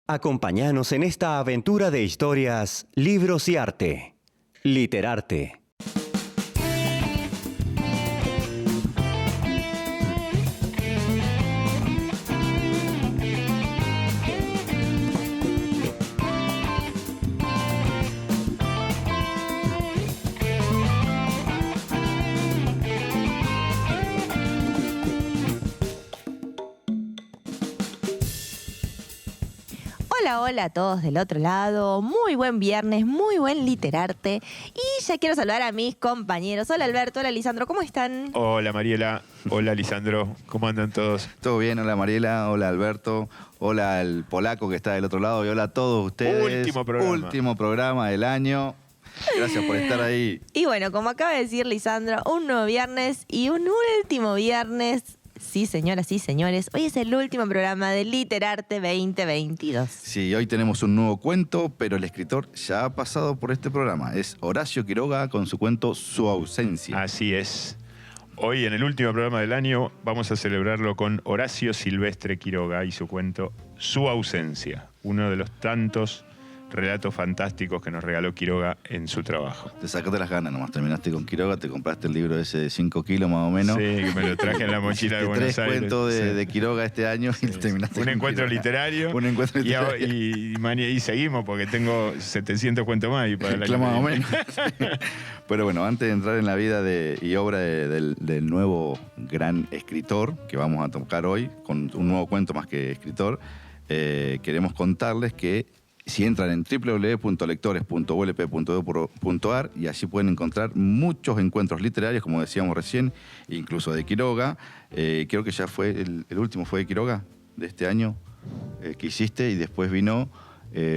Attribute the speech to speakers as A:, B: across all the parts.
A: Acompáñanos en esta aventura de historias, libros y arte. Literarte.
B: Hola, hola a todos del otro lado, muy buen viernes, muy buen literarte y ya quiero saludar a mis compañeros. Hola Alberto, hola Lisandro, ¿cómo están?
C: Hola Mariela, hola Lisandro, ¿cómo andan todos?
D: Todo bien, hola Mariela, hola Alberto, hola el polaco que está del otro lado y hola a todos ustedes. Último programa del año. Gracias por estar ahí.
B: Y bueno, como acaba de decir Lisandro, un nuevo viernes y un último viernes. Sí, señoras y señores, hoy es el último programa de Literarte 2022.
D: Sí, hoy tenemos un nuevo cuento, pero el escritor ya ha pasado por este programa. Es Horacio Quiroga con su cuento Su ausencia.
C: Así es. Hoy, en el último programa del año, vamos a celebrarlo con Horacio Silvestre Quiroga y su cuento Su ausencia, uno de los tantos relatos fantásticos que nos regaló Quiroga en su trabajo.
D: Te sacaste las ganas nomás, terminaste con Quiroga, te compraste el libro ese de 5 kilos más o menos.
C: Sí, que me lo traje en la mochila de Buenos Aires.
D: 3 cuentos de Quiroga este año y terminaste
C: un
D: con
C: encuentro
D: Quiroga.
C: literario.
D: Un encuentro literario.
C: Y seguimos porque tengo 700 cuentos más. Y para el año
D: más o menos. Pero bueno, antes de entrar en la vida y obra del nuevo gran escritor que vamos a tocar hoy, con un nuevo cuento más que escritor, queremos contarles que si entran en www.lectores.ulp.edu.ar y allí pueden encontrar muchos encuentros literarios, como decíamos recién, incluso de Quiroga. Creo que ya fue, el último fue de Quiroga, de este año, que hiciste, y después vino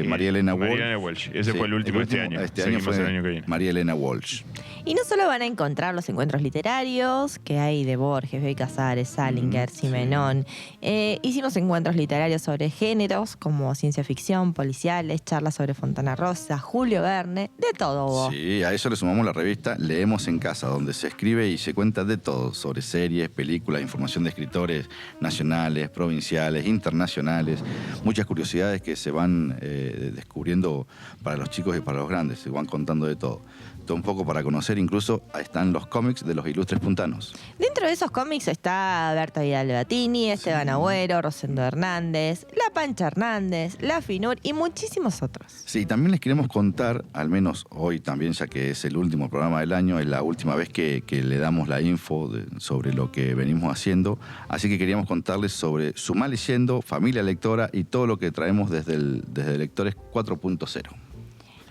D: María Elena Walsh.
C: María Elena Walsh. Ese fue el último de este año.
D: Este año fue
C: el año que viene.
D: María Elena Walsh.
B: Y no solo van a encontrar los encuentros literarios que hay de Borges, Bioy Casares, Salinger, Simenón. Hicimos encuentros literarios sobre géneros como ciencia ficción, policiales, charlas sobre Fontana Rosa, Julio Verne, de todo hubo.
D: Sí, a eso le sumamos la revista Leemos en Casa, donde se escribe y se cuenta de todo, sobre series, películas, información de escritores nacionales, provinciales, internacionales, muchas curiosidades que se van descubriendo para los chicos y para los grandes, se van contando de todo. Todo un poco para conocer, incluso están los cómics de los ilustres puntanos.
B: Dentro de esos cómics está Berta Vidal Batini, Esteban Agüero, Rosendo Hernández, La Pancha Hernández, La Finur y muchísimos otros.
D: Sí, también les queremos contar, al menos hoy también, ya que es el último programa del año, es la última vez que le damos la info sobre lo que venimos haciendo, así que queríamos contarles sobre Sumá Leyendo, Familia Lectora y todo lo que traemos desde Lectores 4.0.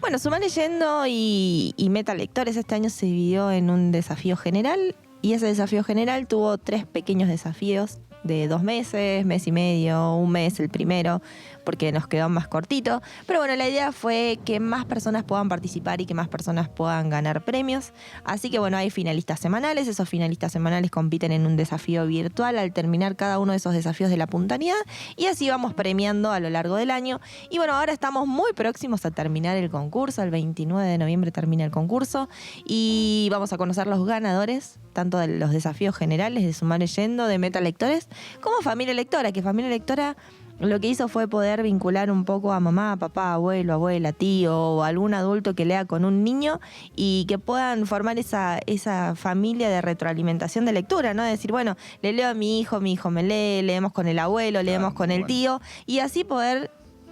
B: Bueno, Sumá Leyendo y Meta Lectores este año se dividió en un desafío general y ese desafío general tuvo 3 pequeños desafíos de 2 meses, mes y medio, un mes el primero, porque nos quedó más cortito. Pero bueno, la idea fue que más personas puedan participar y que más personas puedan ganar premios. Así que bueno, hay finalistas semanales. Esos finalistas semanales compiten en un desafío virtual al terminar cada uno de esos desafíos de la puntualidad. Y así vamos premiando a lo largo del año. Y bueno, ahora estamos muy próximos a terminar el concurso. El 29 de noviembre termina el concurso. Y vamos a conocer los ganadores, tanto de los desafíos generales de Sumá Leyendo, de Meta Lectores, como Familia Lectora, que Familia Lectora lo que hizo fue poder vincular un poco a mamá, papá, abuelo, abuela, tío o algún adulto que lea con un niño y que puedan formar esa familia de retroalimentación de lectura, ¿no? De decir, bueno, le leo a mi hijo me lee, leemos con el abuelo, leemos con el tío, y así poder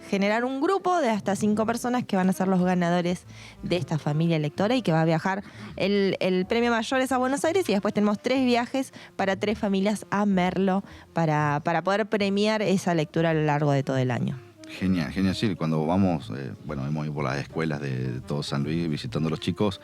B: generar un grupo de hasta 5 personas que van a ser los ganadores de esta familia lectora y que va a viajar. El premio mayor es a Buenos Aires y después tenemos 3 viajes para 3 familias a Merlo para poder premiar esa lectura a lo largo de todo el año.
D: Genial, genial, sí. Cuando vamos, hemos ido por las escuelas de todo San Luis visitando a los chicos,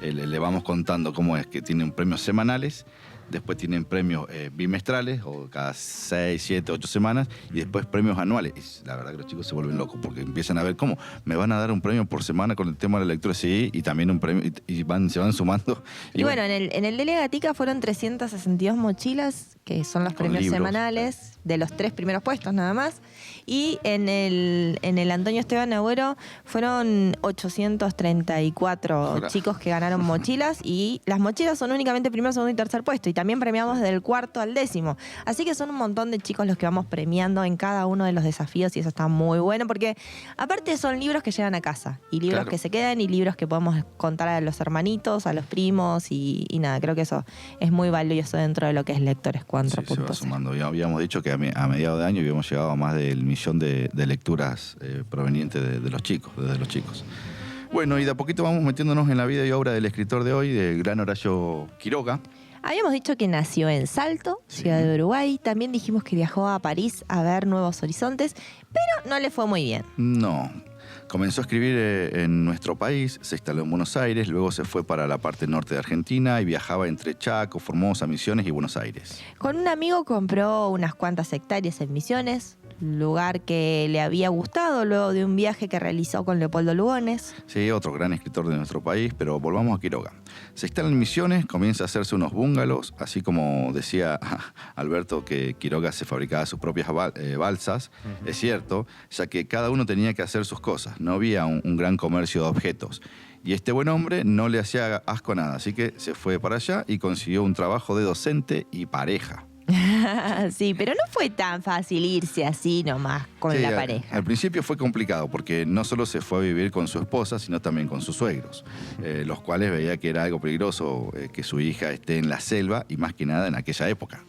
D: le vamos contando cómo es que tienen premios semanales. Después tienen premios bimestrales, o cada 6, 7, 8 semanas, y después premios anuales. Y la verdad que los chicos se vuelven locos, porque empiezan a ver cómo me van a dar un premio por semana con el tema de la lectura, sí, y también un premio, y se van sumando.
B: Y bueno, en el Dele Gatica fueron 362 mochilas, que son los premios
D: libros
B: semanales de los 3 primeros puestos nada más. Y en el Antonio Esteban Agüero fueron 834 chicos que ganaron mochilas, y las mochilas son únicamente primero, segundo y tercer puesto. y también premiamos del 4º al 10º. Así que son un montón de chicos los que vamos premiando en cada uno de los desafíos y eso está muy bueno porque aparte son libros que llegan a casa y libros
D: Claro.
B: que se quedan y libros que podemos contar a los hermanitos, a los primos y nada, creo que eso es muy valioso dentro de lo que es Lectores
D: Sí,
B: 4.0.
D: se va sumando. Ya habíamos dicho que a mediados de año habíamos llegado a más del 1.000.000 de lecturas provenientes de los chicos, desde los chicos. Bueno, y de a poquito vamos metiéndonos en la vida y obra del escritor de hoy, del gran Horacio Quiroga.
B: Habíamos dicho que nació en Salto, ciudad de Uruguay. También dijimos que viajó a París a ver nuevos horizontes, pero no le fue muy bien.
D: No. Comenzó a escribir en nuestro país, se instaló en Buenos Aires, luego se fue para la parte norte de Argentina y viajaba entre Chaco, Formosa, Misiones y Buenos Aires.
B: Con un amigo compró unas cuantas hectáreas en Misiones, lugar que le había gustado luego de un viaje que realizó con Leopoldo Lugones.
D: Sí, otro gran escritor de nuestro país, pero volvamos a Quiroga. Se instala en Misiones, comienza a hacerse unos búngalos, así como decía Alberto que Quiroga se fabricaba sus propias balsas. Es cierto, ya que cada uno tenía que hacer sus cosas, no había un gran comercio de objetos. Y este buen hombre no le hacía asco a nada, así que se fue para allá y consiguió un trabajo de docente y pareja.
B: Sí, pero no fue tan fácil irse así nomás con
D: Sí,
B: la pareja.
D: Al principio fue complicado porque no solo se fue a vivir con su esposa, sino también con sus suegros, los cuales veía que era algo peligroso que su hija esté en la selva y más que nada en aquella época.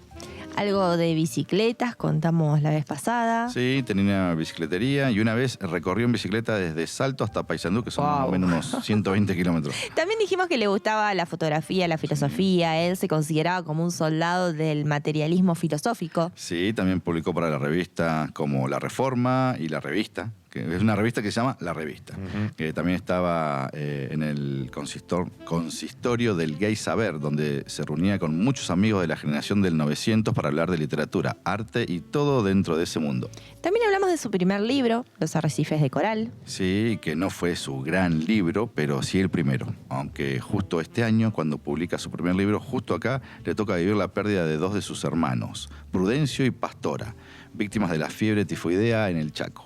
B: Algo de bicicletas, contamos la vez pasada.
D: Sí, tenía una bicicletería y una vez recorrió en bicicleta desde Salto hasta Paysandú, que son más o menos unos 120 kilómetros.
B: También dijimos que le gustaba la fotografía, la filosofía. Él se consideraba como un soldado del materialismo filosófico.
D: Sí, también publicó para la revista como La Reforma y La Revista, que es una revista que se llama La Revista, que también estaba en el consistorio del Gay Saber, donde se reunía con muchos amigos de la generación del 900 para hablar de literatura, arte y todo dentro de ese mundo.
B: También hablamos de su primer libro, Los Arrecifes de Coral.
D: Sí, que no fue su gran libro, pero sí el primero. Aunque justo este año, cuando publica su primer libro, justo acá le toca vivir la pérdida de 2 de sus hermanos, Prudencio y Pastora, víctimas de la fiebre tifoidea en el Chaco.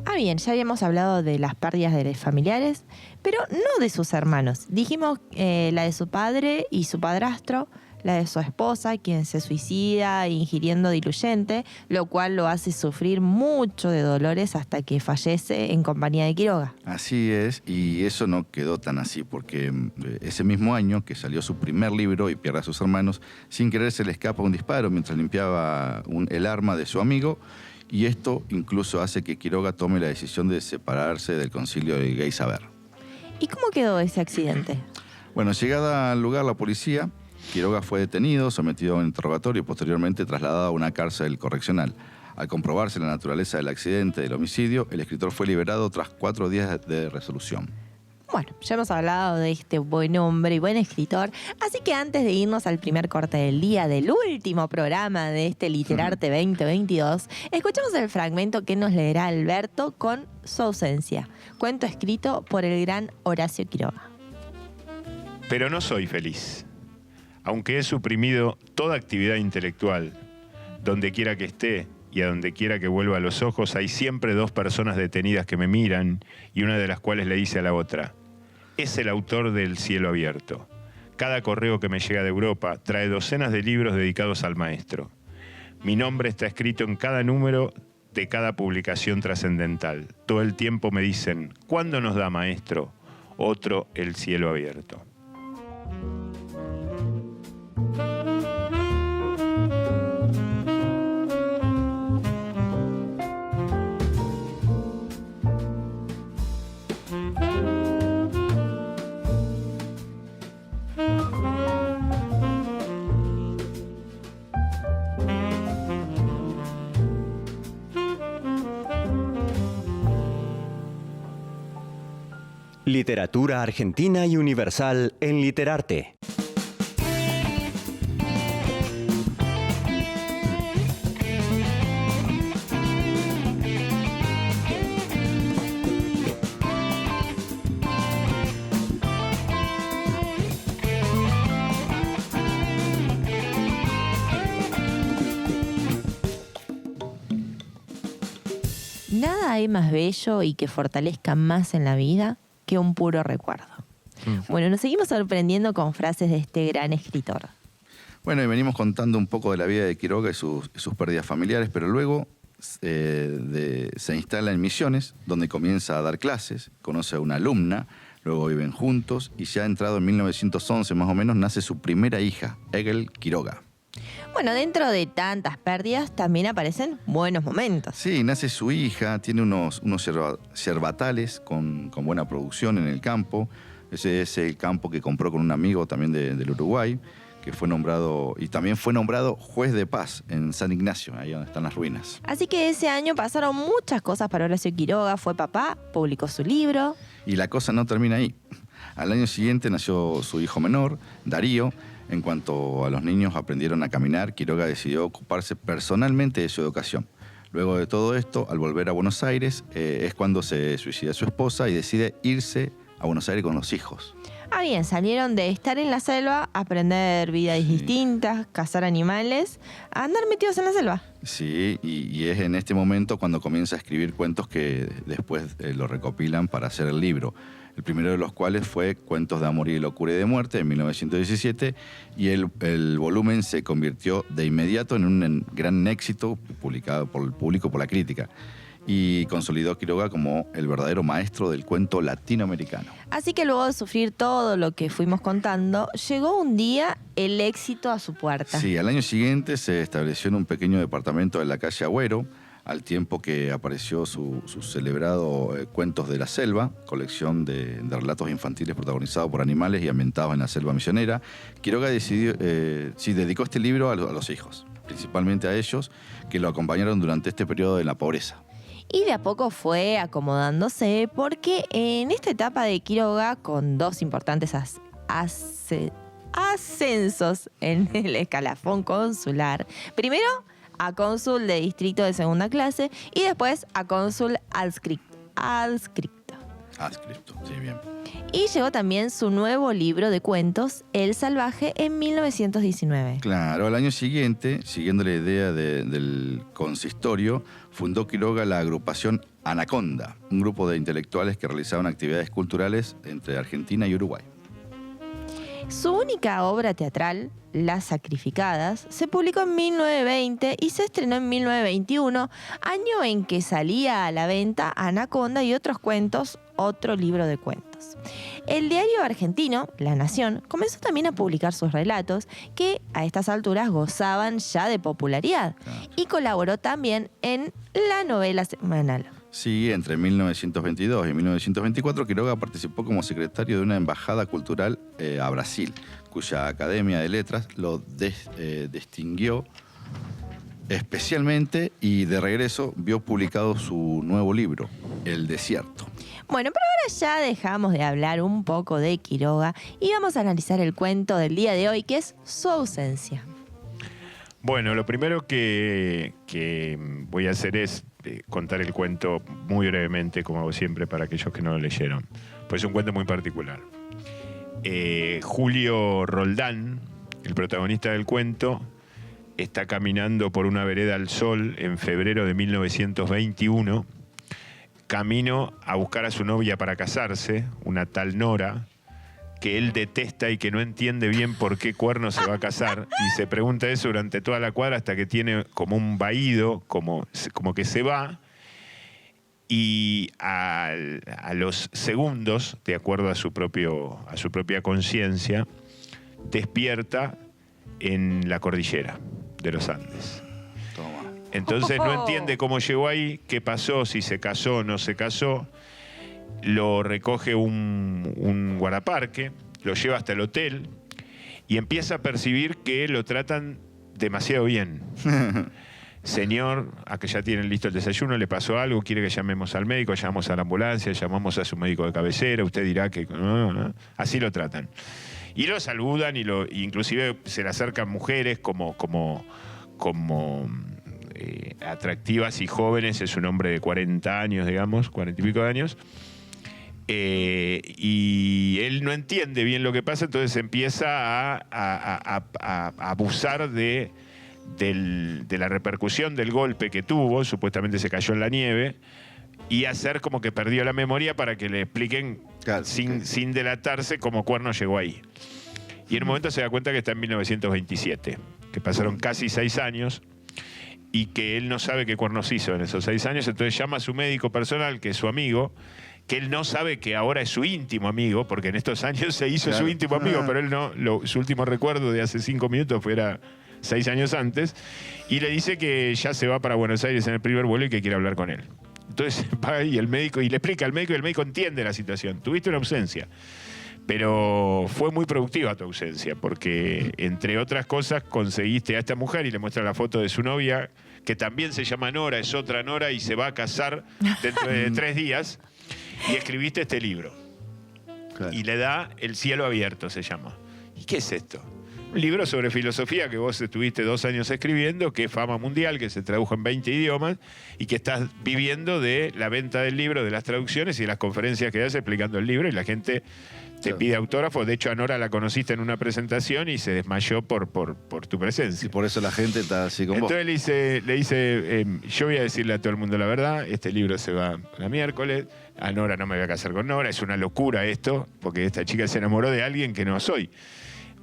B: Ah, bien, ya habíamos hablado de las pérdidas de los familiares, pero no de sus hermanos. Dijimos la de su padre y su padrastro, la de su esposa, quien se suicida ingiriendo diluyente, lo cual lo hace sufrir mucho de dolores hasta que fallece en compañía de Quiroga.
D: Así es, y eso no quedó tan así, porque ese mismo año que salió su primer libro y pierde a sus hermanos, sin querer se le escapa un disparo mientras limpiaba el arma de su amigo, y esto incluso hace que Quiroga tome la decisión de separarse del concilio del Gay Saber.
B: ¿Y cómo quedó ese accidente?
D: Bueno, llegada al lugar la policía, Quiroga fue detenido, sometido a un interrogatorio y posteriormente trasladado a una cárcel correccional. Al comprobarse la naturaleza del accidente del homicidio, el escritor fue liberado tras 4 días de resolución.
B: Bueno, ya hemos hablado de este buen hombre y buen escritor, así que antes de irnos al primer corte del día del último programa de este Literarte 2022, escuchamos el fragmento que nos leerá Alberto con Su ausencia, cuento escrito por el gran Horacio Quiroga.
C: Pero no soy feliz, aunque he suprimido toda actividad intelectual. Donde quiera que esté y a donde quiera que vuelva los ojos, hay siempre 2 personas detenidas que me miran y una de las cuales le dice a la otra: es el autor del Cielo Abierto. Cada correo que me llega de Europa trae docenas de libros dedicados al maestro. Mi nombre está escrito en cada número de cada publicación trascendental. Todo el tiempo me dicen: ¿cuándo nos da, maestro, otro El Cielo Abierto?
A: Literatura argentina y universal en Literarte.
B: Nada hay más bello y que fortalezca más en la vida que un puro recuerdo. Bueno, nos seguimos sorprendiendo con frases de este gran escritor.
D: Bueno, y venimos contando un poco de la vida de Quiroga y sus pérdidas familiares, pero luego se instala en Misiones, donde comienza a dar clases, conoce a una alumna, luego viven juntos y ya entrado en 1911 más o menos nace su primera hija, Egel Quiroga.
B: Bueno, dentro de tantas pérdidas también aparecen buenos momentos.
D: Sí, nace su hija, tiene unos yerbatales con buena producción en el campo. Ese es el campo que compró con un amigo también del Uruguay, que fue nombrado, y también fue nombrado juez de paz en San Ignacio, ahí donde están las ruinas.
B: Así que ese año pasaron muchas cosas para Horacio Quiroga. Fue papá, publicó su libro.
D: Y la cosa no termina ahí. Al año siguiente nació su hijo menor, Darío. En cuanto a los niños aprendieron a caminar, Quiroga decidió ocuparse personalmente de su educación. Luego de todo esto, al volver a Buenos Aires, es cuando se suicida su esposa y decide irse a Buenos Aires con los hijos.
B: Ah, bien, salieron de estar en la selva, aprender vidas distintas, cazar animales, a andar metidos en la selva.
D: Sí, y es en este momento cuando comienza a escribir cuentos que después lo recopilan para hacer el libro. El primero de los cuales fue Cuentos de Amor y Locura y de Muerte, en 1917, y el volumen se convirtió de inmediato en un gran éxito, publicado por el público, por la crítica, y consolidó a Quiroga como el verdadero maestro del cuento latinoamericano.
B: Así que luego de sufrir todo lo que fuimos contando, llegó un día el éxito a su puerta.
D: Sí, al año siguiente se estableció en un pequeño departamento de la calle Agüero, al tiempo que apareció su celebrado Cuentos de la Selva, colección de relatos infantiles protagonizados por animales y ambientados en la selva misionera. Quiroga dedicó este libro a los hijos, principalmente a ellos, que lo acompañaron durante este periodo de la pobreza.
B: Y de a poco fue acomodándose porque en esta etapa de Quiroga, con dos importantes ascensos en el escalafón consular, primero a cónsul de distrito de segunda clase y después a cónsul adscripto.
D: Adscripto, sí, bien.
B: Y llegó también su nuevo libro de cuentos, El Salvaje, en 1919.
D: Claro, al año siguiente, siguiendo la idea del consistorio, fundó Quiroga la agrupación Anaconda, un grupo de intelectuales que realizaban actividades culturales entre Argentina y Uruguay.
B: Su única obra teatral, Las Sacrificadas, se publicó en 1920 y se estrenó en 1921, año en que salía a la venta Anaconda y otros cuentos, otro libro de cuentos. El diario argentino, La Nación, comenzó también a publicar sus relatos, que a estas alturas gozaban ya de popularidad, y colaboró también en la novela semanal.
D: Sí, entre 1922 y 1924, Quiroga participó como secretario de una embajada cultural a Brasil, cuya Academia de Letras lo distinguió especialmente, y de regreso vio publicado su nuevo libro, El Desierto.
B: Bueno, pero ahora ya dejamos de hablar un poco de Quiroga y vamos a analizar el cuento del día de hoy, que es su ausencia.
C: Bueno, lo primero que voy a hacer es contar el cuento muy brevemente, como hago siempre, para aquellos que no lo leyeron. Pues es un cuento muy particular. Julio Roldán, el protagonista del cuento, está caminando por una vereda al sol en febrero de 1921, camino a buscar a su novia para casarse, una tal Nora, que él detesta y que no entiende bien por qué cuerno se va a casar, y se pregunta eso durante toda la cuadra hasta que tiene como un vaído, como que se va, y a los segundos, de acuerdo a su propia conciencia, despierta en la cordillera de los Andes.
D: Toma.
C: Entonces no entiende cómo llegó ahí, qué pasó, si se casó o no se casó. Lo recoge un guardaparque, lo lleva hasta el hotel y empieza a percibir que lo tratan demasiado bien. Señor, a que ya tienen listo el desayuno, le pasó algo, quiere que llamemos al médico, llamamos a la ambulancia, llamamos a su médico de cabecera, usted dirá que... No. Así lo tratan. Y lo saludan y inclusive se le acercan mujeres como atractivas y jóvenes. Es un hombre de 40 años, digamos, 40 y pico de años. Y él no entiende bien lo que pasa, entonces empieza a abusar de la repercusión del golpe que tuvo, supuestamente se cayó en la nieve, y hacer como que perdió la memoria para que le expliquen,
D: Claro,
C: sin delatarse, cómo cuerno llegó ahí. Y en un momento se da cuenta que está en 1927, que pasaron casi 6 años y que él no sabe qué cuernos hizo en esos 6 años, entonces llama a su médico personal, que es su amigo, que él no sabe que ahora es su íntimo amigo, porque en estos años se hizo su íntimo amigo, pero él no, su último recuerdo de hace 5 minutos fuera 6 años antes, y le dice que ya se va para Buenos Aires en el primer vuelo y que quiere hablar con él. Entonces va y el médico, y le explica al médico, y el médico entiende la situación. Tuviste una ausencia, pero fue muy productiva tu ausencia, porque entre otras cosas conseguiste a esta mujer, y le muestra la foto de su novia, que también se llama Nora, es otra Nora, y se va a casar dentro de 3 días, y escribiste este libro.
D: Claro.
C: Y le da El cielo abierto, se llama. ¿Y qué es esto? Un libro sobre filosofía que vos estuviste 2 años escribiendo, que es fama mundial, que se tradujo en 20 idiomas y que estás viviendo de la venta del libro, de las traducciones y de las conferencias que das explicando el libro, y la gente te pide autógrafos. De hecho, a Nora la conociste en una presentación y se desmayó por tu presencia.
D: Y por eso la gente está así como vos.
C: Entonces le dice, yo voy a decirle a todo el mundo la verdad, este libro se va a miércoles, a Nora no me voy a casar con Nora, es una locura esto, porque esta chica se enamoró de alguien que no soy.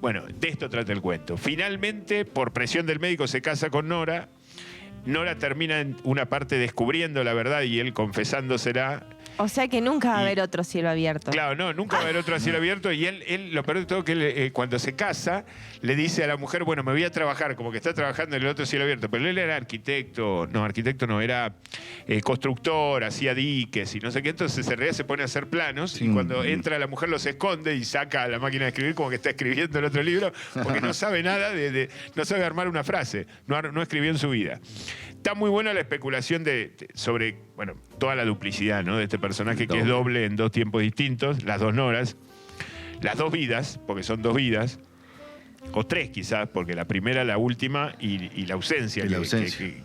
C: Bueno, de esto trata el cuento. Finalmente, por presión del médico, se casa con Nora. Nora termina en una parte descubriendo la verdad y él confesándosela.
B: O sea que nunca va a haber otro cielo abierto.
C: Claro, no, nunca va a haber otro a cielo abierto. Y él lo peor de todo, que él, cuando se casa, le dice a la mujer, bueno, me voy a trabajar, como que está trabajando en el otro cielo abierto. Pero él era arquitecto no, era constructor, hacía diques y no sé qué. Entonces en realidad se pone a hacer planos y cuando entra la mujer los esconde y saca a la máquina de escribir como que está escribiendo el otro libro, porque no sabe nada, no sabe armar una frase, no escribió en su vida. Está muy buena la especulación sobre bueno, toda la duplicidad, ¿no?, de este personaje que es doble en 2 tiempos distintos, las 2 Noras, las 2 vidas, porque son 2 vidas, o 3 quizás, porque la primera, la última y la ausencia,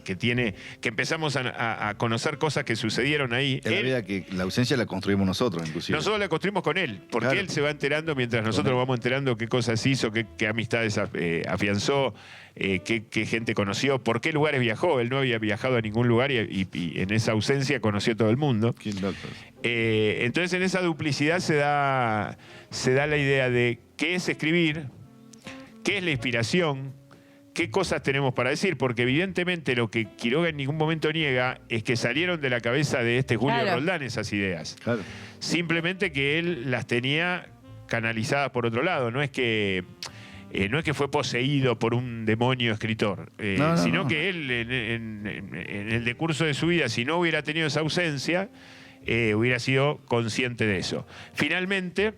C: que tiene, que empezamos a conocer cosas que sucedieron ahí.
D: Es la vida que la ausencia la construimos nosotros, inclusive.
C: Nosotros la construimos con él, porque él se va enterando mientras nosotros vamos enterando qué cosas hizo, qué amistades afianzó, qué gente conoció, por qué lugares viajó. Él no había viajado a ningún lugar y en esa ausencia conoció a todo el mundo.
D: Qué loco.
C: Entonces en esa duplicidad se da la idea de qué es escribir, qué es la inspiración, qué cosas tenemos para decir, porque evidentemente lo que Quiroga en ningún momento niega es que salieron de la cabeza de este Julio Roldán esas ideas. Claro. Simplemente que él las tenía canalizadas por otro lado, no es que fue poseído por un demonio escritor, sino que él en el decurso de su vida, si no hubiera tenido esa ausencia, hubiera sido consciente de eso. Finalmente...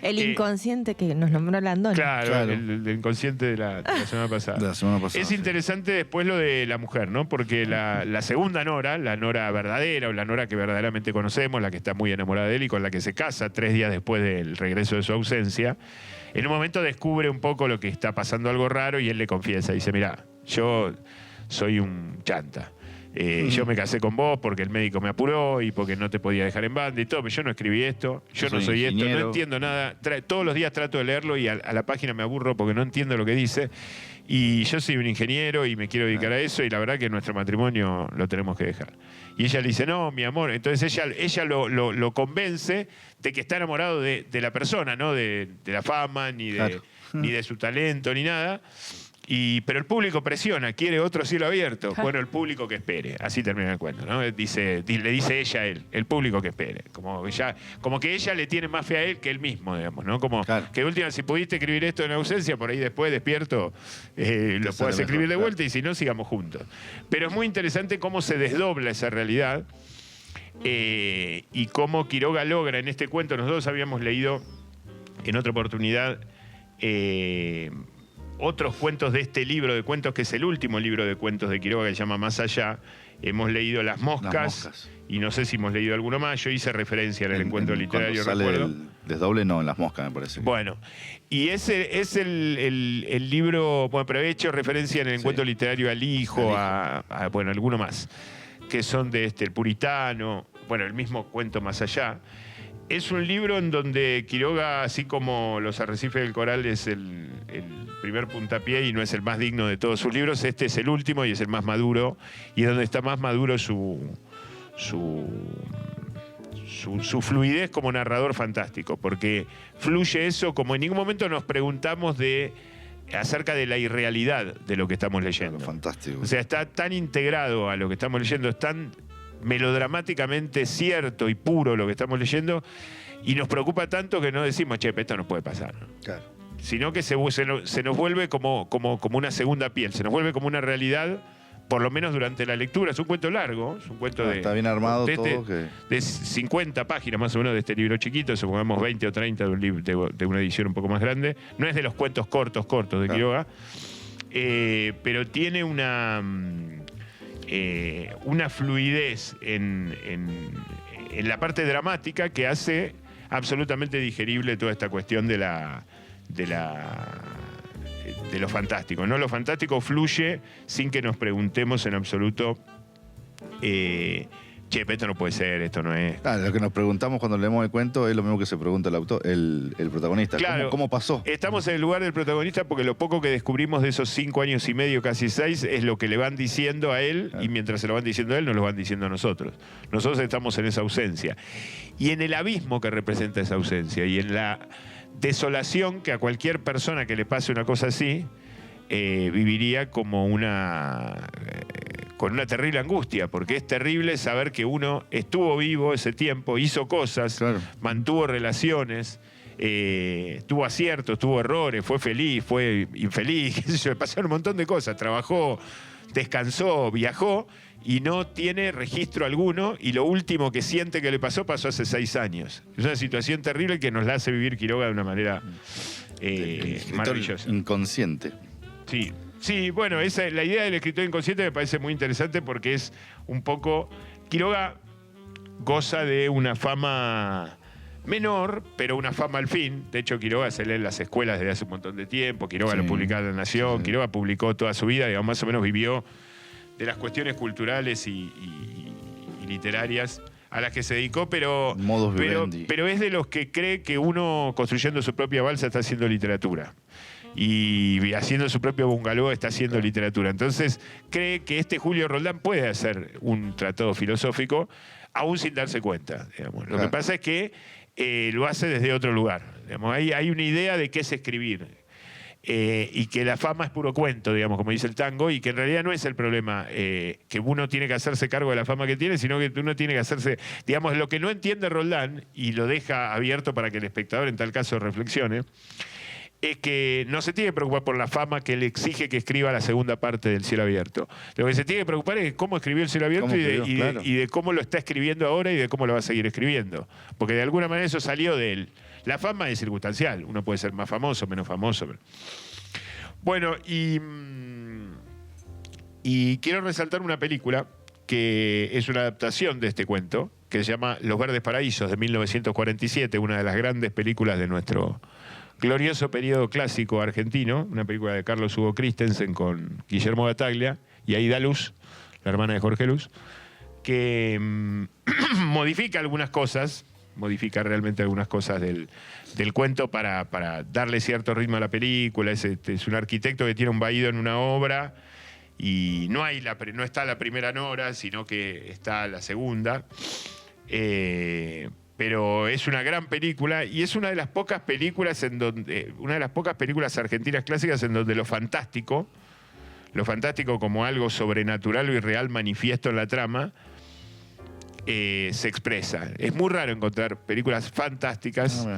B: El inconsciente que nos nombró Landón.
C: Claro. El inconsciente de la semana pasada.
D: De la semana pasada.
C: Es interesante después lo de la mujer, ¿no? Porque la segunda Nora, la Nora verdadera, o la Nora que verdaderamente conocemos, la que está muy enamorada de él y con la que se casa 3 días después del regreso de su ausencia, en un momento descubre un poco lo que está pasando algo raro y él le confiesa. Dice, mirá, yo soy un chanta. Yo me casé con vos porque el médico me apuró y porque no te podía dejar en banda y todo, pero yo no escribí esto, yo no soy esto, no entiendo nada. Todos los días trato de leerlo y a la página me aburro porque no entiendo lo que dice. Y yo soy un ingeniero y me quiero dedicar a eso y la verdad que nuestro matrimonio lo tenemos que dejar. Y ella le dice, no, mi amor. Entonces ella lo convence de que está enamorado de la persona, no de la fama, ni de su talento, ni nada. Pero el público presiona, quiere otro cielo abierto. Bueno, el público que espere. Así termina el cuento, ¿no? Le dice ella a él, el público que espere. Como que ella le tiene más fe a él que él mismo, digamos, ¿no? Como que de última, si pudiste escribir esto en ausencia, por ahí después despierto, lo puedes escribir de vuelta y si no, sigamos juntos. Pero es muy interesante cómo se desdobla esa realidad y cómo Quiroga logra en este cuento. Nosotros habíamos leído en otra oportunidad otros cuentos de este libro de cuentos, que es el último libro de cuentos de Quiroga, que se llama Más Allá. Hemos leído Las Moscas, y no sé si hemos leído alguno más. Yo hice referencia en el encuentro literario, recuerdo.
D: El desdoble, no, en Las Moscas, me parece.
C: Bueno, y ese es el libro, bueno, pero he hecho referencia en el encuentro literario al hijo, bueno, alguno más, que son de El Puritano, bueno, el mismo cuento Más Allá. Es un libro en donde Quiroga, así como Los Arrecifes del Coral es el primer puntapié y no es el más digno de todos sus libros, este es el último y es el más maduro, y es donde está más maduro su su fluidez como narrador fantástico, porque fluye eso como en ningún momento nos preguntamos acerca de la irrealidad de lo que estamos leyendo.
D: Fantástico.
C: O sea, está tan integrado a lo que estamos leyendo, es tan melodramáticamente cierto y puro lo que estamos leyendo, y nos preocupa tanto que no decimos, che, esto no puede pasar.
D: Claro.
C: Sino que se nos vuelve como una segunda piel, se nos vuelve como una realidad, por lo menos durante la lectura. Es un cuento largo, es un cuento
D: Está bien armado todo.
C: de 50 páginas más o menos de este libro chiquito, supongamos 20 o 30 de una edición un poco más grande. No es de los cuentos cortos de Quiroga, pero tiene una fluidez en la parte dramática que hace absolutamente digerible toda esta cuestión de lo fantástico, ¿no? Lo fantástico fluye sin que nos preguntemos en absoluto, che, esto no puede ser, esto no es.
D: Claro, lo que nos preguntamos cuando leemos el cuento es lo mismo que se pregunta el protagonista.
C: Claro,
D: ¿Cómo pasó?
C: Estamos en el lugar del protagonista porque lo poco que descubrimos de esos 5 años y medio, casi 6, es lo que le van diciendo a él, y mientras se lo van diciendo a él, nos lo van diciendo a nosotros. Nosotros estamos en esa ausencia. Y en el abismo que representa esa ausencia, y en la desolación que a cualquier persona que le pase una cosa así, viviría como con una terrible angustia, porque es terrible saber que uno estuvo vivo ese tiempo, hizo cosas,
D: claro,
C: mantuvo relaciones, tuvo aciertos, tuvo errores, fue feliz, fue infeliz, qué sé yo, le pasaron un montón de cosas, trabajó, descansó, viajó y no tiene registro alguno, y lo último que siente que le pasó hace 6 años. Es una situación terrible que nos la hace vivir Quiroga de una manera maravillosa.
D: Inconsciente.
C: Sí, sí, bueno, la idea del escritor inconsciente me parece muy interesante porque es un poco... Quiroga goza de una fama menor, pero una fama al fin. De hecho, Quiroga se lee en las escuelas desde hace un montón de tiempo. Quiroga
D: Sí.
C: lo publicaba en La Nación.
D: Sí.
C: Quiroga publicó toda su vida, digamos, más o menos vivió de las cuestiones culturales y literarias a las que se dedicó, pero es de los que cree que uno, construyendo su propia balsa, está haciendo literatura. Y haciendo su propio bungalow está haciendo literatura. Entonces cree que Julio Roldán puede hacer un tratado filosófico aún sin darse cuenta, digamos. Lo que pasa es que lo hace desde otro lugar, digamos. Hay una idea de qué es escribir, y que la fama es puro cuento, digamos, como dice el tango, y que en realidad no es el problema que uno tiene que hacerse cargo de la fama que tiene, sino que uno tiene que hacerse, digamos, lo que no entiende Roldán, y lo deja abierto para que el espectador en tal caso reflexione, es que no se tiene que preocupar por la fama que le exige que escriba la segunda parte del Cielo Abierto. Lo que se tiene que preocupar es cómo escribió el Cielo Abierto y de cómo lo está escribiendo ahora y de cómo lo va a seguir escribiendo. Porque de alguna manera eso salió de él. La fama es circunstancial. Uno puede ser más famoso, menos famoso. Bueno, y quiero resaltar una película que es una adaptación de este cuento, que se llama Los Verdes Paraísos, de 1947, una de las grandes películas de nuestro glorioso periodo clásico argentino, una película de Carlos Hugo Christensen con Guillermo Battaglia y Aida Luz, la hermana de Jorge Luz, que modifica algunas cosas, modifica realmente algunas cosas del cuento para darle cierto ritmo a la película. Es un arquitecto que tiene un vaído en una obra y no está la primera nora, sino que está la segunda. Pero es una gran película y es una de las pocas películas argentinas clásicas en donde lo fantástico como algo sobrenatural o irreal manifiesto en la trama, se expresa. Es muy raro encontrar películas fantásticas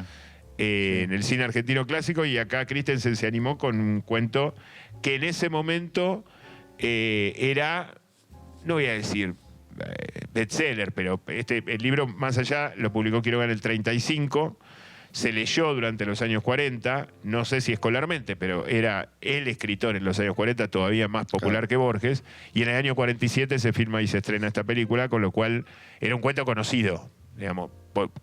C: en el cine argentino clásico, y acá Christensen se animó con un cuento que en ese momento era, no voy a decir bestseller, pero el libro, más allá, lo publicó Quiroga en el 35, se leyó durante los años 40, no sé si escolarmente, pero era el escritor en los años 40 todavía más popular que Borges, y en el año 47 se filma y se estrena esta película, con lo cual era un cuento conocido, digamos.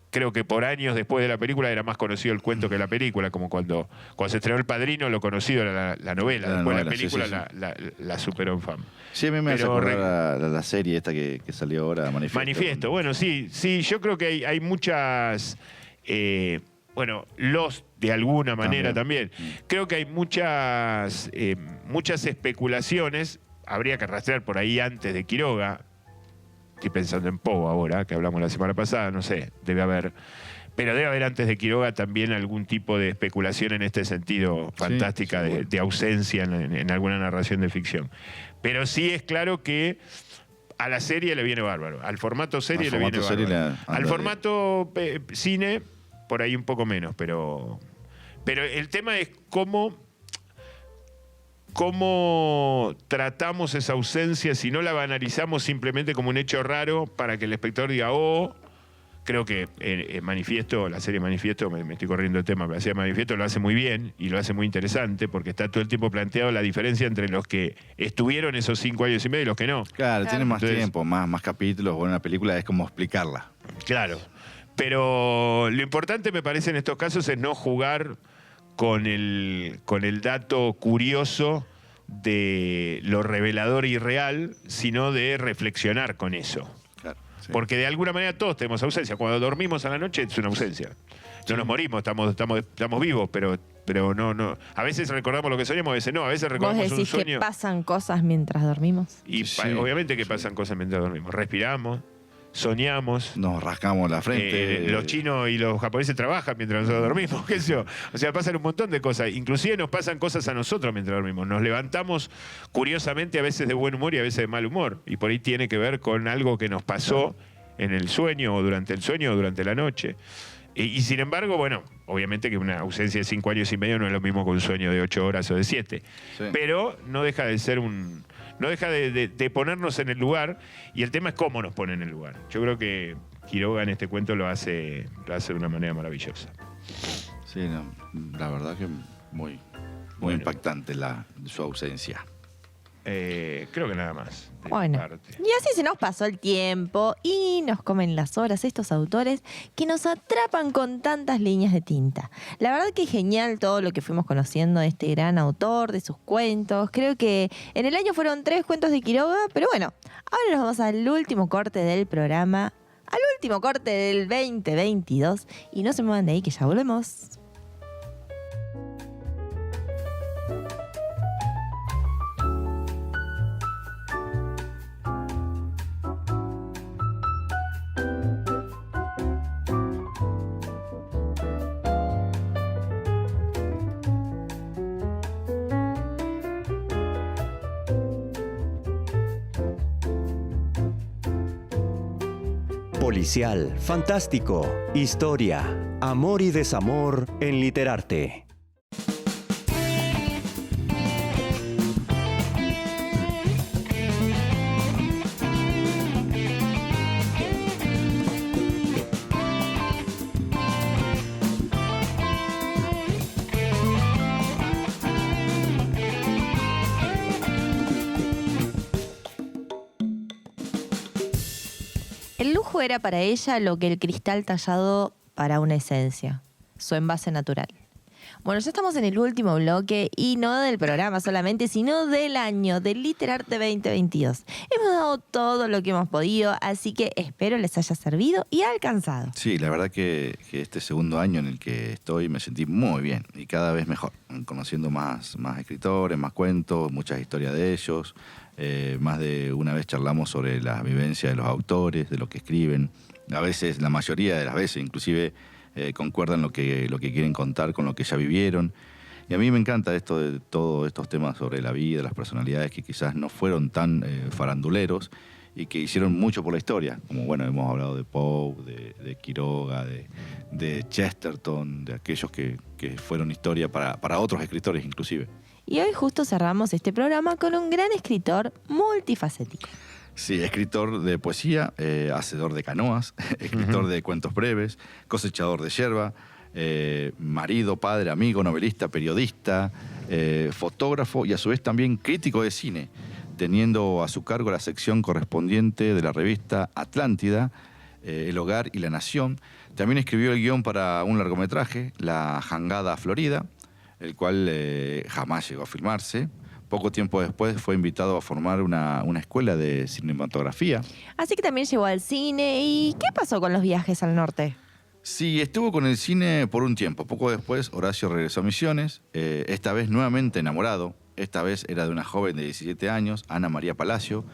C: Creo que por años después de la película era más conocido el cuento que la película, como cuando se estrenó El Padrino, lo conocido era la novela, después la película sí. La superó en fama.
D: Sí, a mí me hace acordar la serie esta que salió ahora, Manifiesto.
C: Bueno, sí, yo creo que hay muchas... de alguna manera también. Creo que hay muchas especulaciones, habría que rastrear por ahí antes de Quiroga, estoy pensando en Poe ahora, que hablamos la semana pasada, no sé, debe haber. Pero debe haber antes de Quiroga también algún tipo de especulación en este sentido fantástica de ausencia en alguna narración de ficción. Pero sí es claro que a la serie le viene bárbaro, al formato serie le viene bárbaro. Al formato cine, por ahí un poco menos, pero el tema es cómo tratamos esa ausencia si no la banalizamos simplemente como un hecho raro para que el espectador diga, oh. Creo que Manifiesto, la serie Manifiesto, me estoy corriendo el tema, pero la serie Manifiesto lo hace muy bien y lo hace muy interesante porque está todo el tiempo planteado la diferencia entre los que estuvieron esos 5 años y medio y los que no.
D: Claro, tiene más tiempo, más capítulos. Bueno, una película es como explicarla.
C: Claro, pero lo importante me parece en estos casos es no jugar con el dato curioso de lo revelador y real, sino de reflexionar con eso.
D: Sí.
C: Porque de alguna manera todos tenemos ausencia. Cuando dormimos a la noche es una ausencia. No nos morimos, estamos vivos, pero no. A veces recordamos lo que soñamos, a veces no. A veces recordamos un sueño.
B: ¿Vos decís que pasan cosas mientras dormimos?
C: Y obviamente que pasan cosas mientras dormimos. Respiramos, soñamos.
D: Nos rascamos la frente.
C: Los chinos y los japoneses trabajan mientras nosotros dormimos, qué sé yo. O sea, pasan un montón de cosas. Inclusive nos pasan cosas a nosotros mientras dormimos. Nos levantamos curiosamente a veces de buen humor y a veces de mal humor. Y por ahí tiene que ver con algo que nos pasó en el sueño o durante el sueño o durante la noche. Y sin embargo, bueno, obviamente que una ausencia de 5 años y medio no es lo mismo que un sueño de 8 horas o de 7. Sí. Pero no deja de ser no deja de ponernos en el lugar, y el tema es cómo nos pone en el lugar. Yo creo que Quiroga en este cuento lo hace de una manera maravillosa.
D: Sí, la verdad que muy impactante su ausencia.
C: Creo que nada más.
B: Bueno, y así se nos pasó el tiempo y nos comen las horas estos autores que nos atrapan con tantas líneas de tinta. La verdad que genial todo lo que fuimos conociendo de este gran autor, de sus cuentos. Creo que en el año fueron 3 cuentos de Quiroga, pero bueno, ahora nos vamos al último corte del programa, al último corte del 2022, y no se muevan de ahí que ya volvemos.
A: Policial, fantástico, historia, amor y desamor en Literarte.
B: El lujo era para ella lo que el cristal tallado para una esencia, su envase natural. Bueno, ya estamos en el último bloque, y no del programa solamente, sino del año, del Literarte 2022. Hemos dado todo lo que hemos podido, así que espero les haya servido y alcanzado.
D: Sí, la verdad que este segundo año en el que estoy me sentí muy bien y cada vez mejor, conociendo más escritores, más cuentos, muchas historias de ellos. Más de una vez charlamos sobre la vivencia de los autores, de lo que escriben. A veces, la mayoría de las veces, inclusive, concuerdan lo que quieren contar con lo que ya vivieron. Y a mí me encanta esto de todos estos temas sobre la vida, las personalidades que quizás no fueron tan faranduleros y que hicieron mucho por la historia. Como, bueno, hemos hablado de Poe, de Quiroga, de Chesterton, de aquellos que fueron historia para otros escritores inclusive.
B: Y hoy justo cerramos este programa con un gran escritor multifacético.
D: Sí, escritor de poesía, hacedor de canoas, escritor de cuentos breves, cosechador de yerba, marido, padre, amigo, novelista, periodista, fotógrafo y a su vez también crítico de cine, teniendo a su cargo la sección correspondiente de la revista Atlántida, El Hogar y La Nación. También escribió el guión para un largometraje, La Jangada Florida, el cual jamás llegó a filmarse. Poco tiempo después fue invitado a formar una escuela de cinematografía.
B: Así que también llegó al cine. ¿Y qué pasó con los viajes al norte?
D: Sí, estuvo con el cine por un tiempo. Poco después, Horacio regresó a Misiones, esta vez nuevamente enamorado. Esta vez era de una joven de 17 años, Ana María Palacio,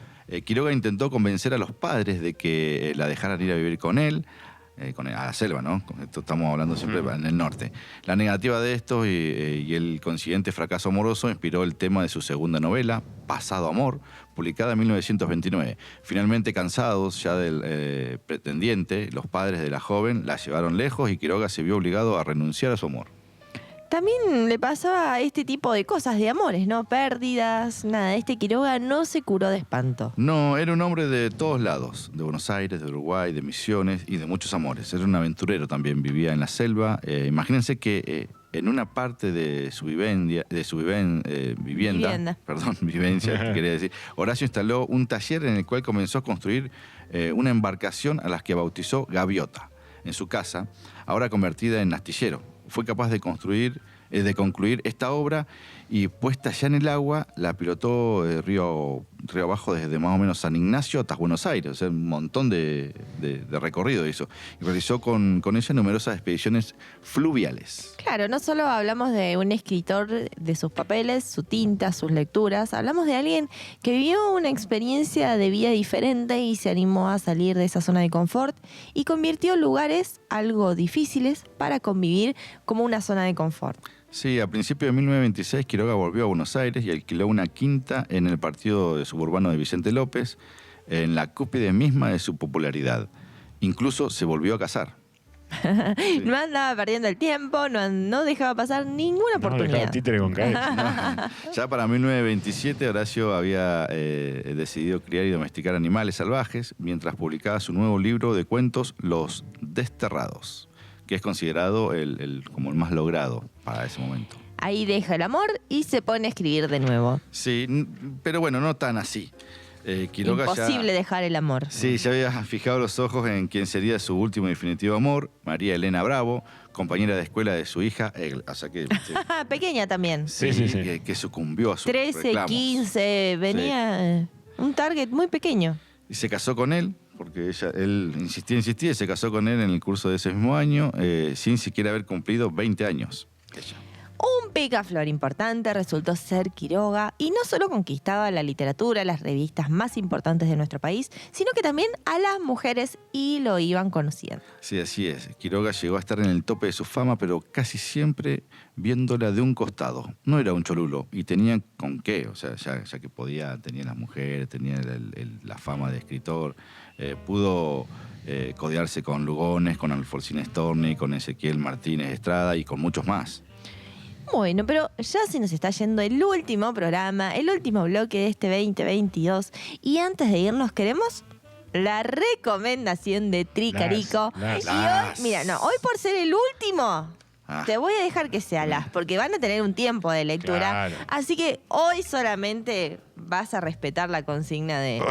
D: Quiroga intentó convencer a los padres de que la dejaran ir a vivir con él, a la selva, ¿no? Esto estamos hablando siempre en el norte. La negativa de esto y el consiguiente fracaso amoroso inspiró el tema de su segunda novela, Pasado Amor, publicada en 1929. Finalmente, cansados ya del pretendiente, los padres de la joven la llevaron lejos y Quiroga se vio obligado a renunciar a su amor.
B: También le pasaba este tipo de cosas, de amores, ¿no? Pérdidas, nada. Este Quiroga no se curó de espanto.
D: No, era un hombre de todos lados, de Buenos Aires, de Uruguay, de Misiones y de muchos amores. Era un aventurero también, vivía en la selva. Imagínense que en una parte de su vivienda, quería decir, Horacio instaló un taller en el cual comenzó a construir una embarcación a la que bautizó Gaviota en su casa, ahora convertida en astillero. Fue capaz de concluir esta obra y puesta ya en el agua, la pilotó río abajo desde más o menos San Ignacio hasta Buenos Aires. O sea, un montón de recorrido hizo. Y realizó con ella numerosas expediciones fluviales.
B: Claro, no solo hablamos de un escritor, de sus papeles, su tinta, sus lecturas. Hablamos de alguien que vivió una experiencia de vida diferente y se animó a salir de esa zona de confort y convirtió lugares algo difíciles para convivir como una zona de confort.
D: Sí, a principios de 1926 Quiroga volvió a Buenos Aires y alquiló una quinta en el partido suburbano de Vicente López, en la cúspide misma de su popularidad. Incluso se volvió a casar.
B: Sí. No andaba perdiendo el tiempo, no dejaba pasar ninguna oportunidad.
C: Dejaba títere con cabeza.
D: No. Ya para 1927 Horacio había decidido criar y domesticar animales salvajes mientras publicaba su nuevo libro de cuentos, Los Desterrados, que es considerado como el más logrado para ese momento.
B: Ahí deja el amor y se pone a escribir de nuevo.
D: Sí, pero bueno, no tan así. Quiroga
B: imposible dejar el amor.
D: Sí, ya había fijado los ojos en quien sería su último y definitivo amor, María Elena Bravo, compañera de escuela de su hija, o sea que... Sí,
B: pequeña también.
D: Sí. Que sucumbió a su
B: 13,
D: reclamos.
B: 15, venía un target muy pequeño.
D: Y se casó con él, porque él insistía y se casó con él en el curso de ese mismo año, sin siquiera haber cumplido 20 años. Ella.
B: Un picaflor importante resultó ser Quiroga, y no solo conquistaba la literatura, las revistas más importantes de nuestro país, sino que también a las mujeres, y lo iban conociendo.
D: Sí, así es. Quiroga llegó a estar en el tope de su fama, pero casi siempre viéndola de un costado. No era un cholulo y tenía con qué, o sea, ya que tenía las mujeres, tenía la fama de escritor, pudo codearse con Lugones, con Alfonsín Storni, con Ezequiel Martínez Estrada y con muchos más.
B: Bueno, pero ya se nos está yendo el último programa, el último bloque de este 2022. Y antes de irnos, queremos la recomendación de Tricarico. Hoy por ser el último, te voy a dejar que sea porque van a tener un tiempo de lectura.
C: Claro.
B: Así que hoy solamente vas a respetar la consigna de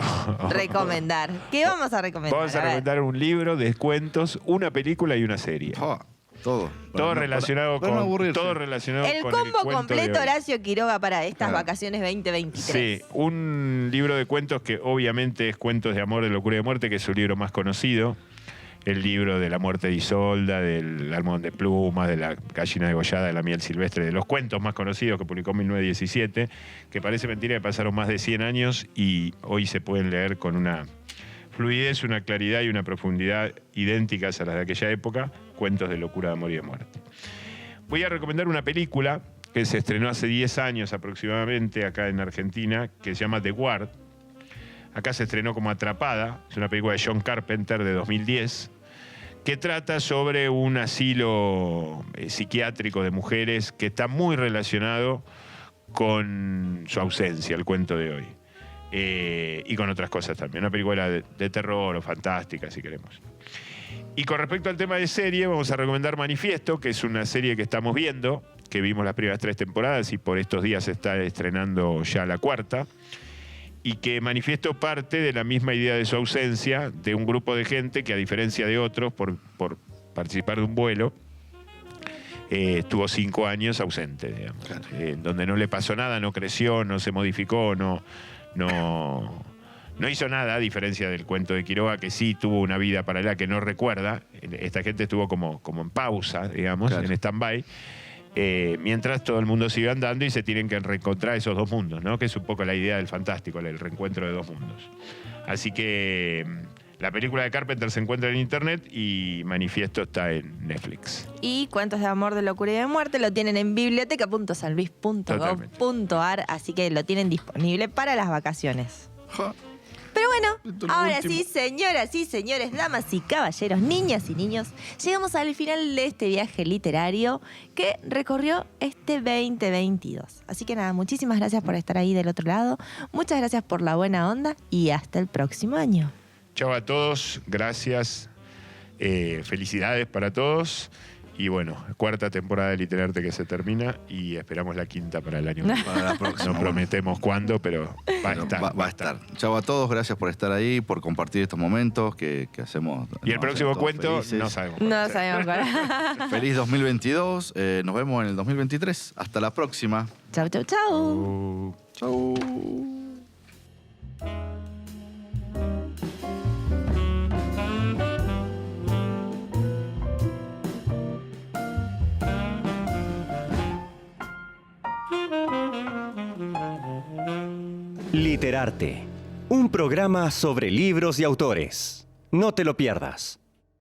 B: recomendar. ¿Qué vamos a recomendar?
C: Vamos a recomendar un libro, descuentos, una película y una serie.
D: Todo
C: relacionado con el
B: combo completo Horacio Quiroga para estas vacaciones 2023.
C: Sí, un libro de cuentos que obviamente es Cuentos de Amor, de Locura y de Muerte, que es su libro más conocido. El libro de la muerte de Isolda, del almohadón de plumas, de la gallina degollada, de la miel silvestre, de los cuentos más conocidos que publicó en 1917, que parece mentira que pasaron más de 100 años y hoy se pueden leer con una fluidez, una claridad y una profundidad idénticas a las de aquella época, Cuentos de Locura, de Amor y de Muerte. Voy a recomendar una película que se estrenó hace 10 años aproximadamente acá en Argentina, que se llama The Guard. Acá se estrenó como Atrapada, es una película de John Carpenter de 2010, que trata sobre un asilo psiquiátrico de mujeres que está muy relacionado con su ausencia, el cuento de hoy. Y con otras cosas también. Una película de terror o fantástica, si queremos. Y con respecto al tema de serie, vamos a recomendar Manifiesto, que es una serie que estamos viendo, que vimos las primeras 3 temporadas y por estos días se está estrenando ya la 4ª. Y que Manifiesto parte de la misma idea de su ausencia, de un grupo de gente que, a diferencia de otros, por participar de un vuelo, estuvo 5 años ausente, digamos. Claro. Donde no le pasó nada, no creció, no se modificó, no hizo nada, a diferencia del cuento de Quiroga, que sí tuvo una vida paralela que no recuerda. Esta gente estuvo como en pausa, digamos, claro, en stand-by. mientras todo el mundo sigue andando y se tienen que reencontrar esos dos mundos, ¿no? Que es un poco la idea del fantástico, el reencuentro de dos mundos. Así que la película de Carpenter se encuentra en internet y Manifiesto está en Netflix.
B: Y Cuentos de Amor, de Locura y de Muerte lo tienen en biblioteca.sanluis.gov.ar, así que lo tienen disponible para las vacaciones.
D: Ja,
B: Pero bueno,
D: esto es lo
B: ahora
D: último.
B: sí, señoras y señores, damas y caballeros, niñas y niños, llegamos al final de este viaje literario que recorrió este 2022. Así que nada, muchísimas gracias por estar ahí del otro lado, muchas gracias por la buena onda y hasta el próximo año.
C: Chao a todos, gracias, felicidades para todos. Y bueno, cuarta temporada de Literarte que se termina y esperamos la quinta para el año que viene.
D: Para la próxima.
C: No prometemos cuándo, pero va a estar.
D: Va a estar. Chao a todos, gracias por estar ahí, por compartir estos momentos que hacemos.
C: Y el
D: nos
C: próximo
D: hacen todos
C: cuento
D: felices.
C: no sabemos. cuándo
B: No
C: será.
B: sabemos cuál.
D: Feliz 2022, nos vemos en el 2023. Hasta la próxima.
B: Chau, chau, chau.
D: Chau.
A: Literarte, un programa sobre libros y autores. No te lo pierdas.